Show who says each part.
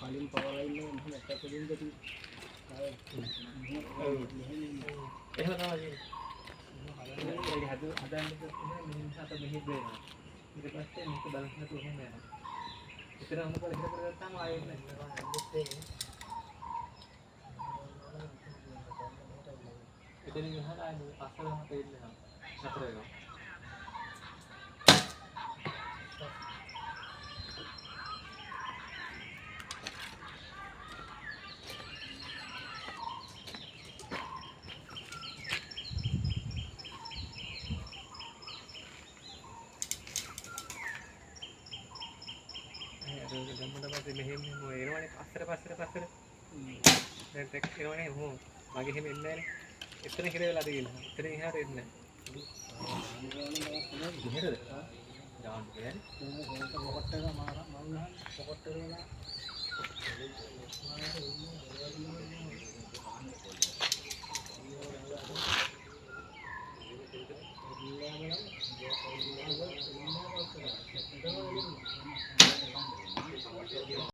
Speaker 1: කලින් power line එක මෙහෙම ඇටක් දෙන්න ගතිය.
Speaker 2: එහෙම තමයි. ඒක හදන්න මෙහෙම හත මෙහෙ දෙනවා. ඊට පස්සේ මේක බැලන්ස් නැතුව එහෙම යනවා. ඉතින් මොකද ඉස්සර කරගත්තාම ආයෙත් නැහැ. එතනින් එහාට ආයෙ පස්සට තේරෙන්නේ නැහැ. නතර වෙනවා. මෙහෙම එනවනේ පස්සට දැන් ටෙක් එනවනේ මො මගේ එහෙම එන්නේ නැහනේ එතන හිර වෙලා තියෙනවා එතන එහාට එන්නේ නැහැ කොහෙද දාන්න බෑනේ පොකට් එක මම පොකට් එක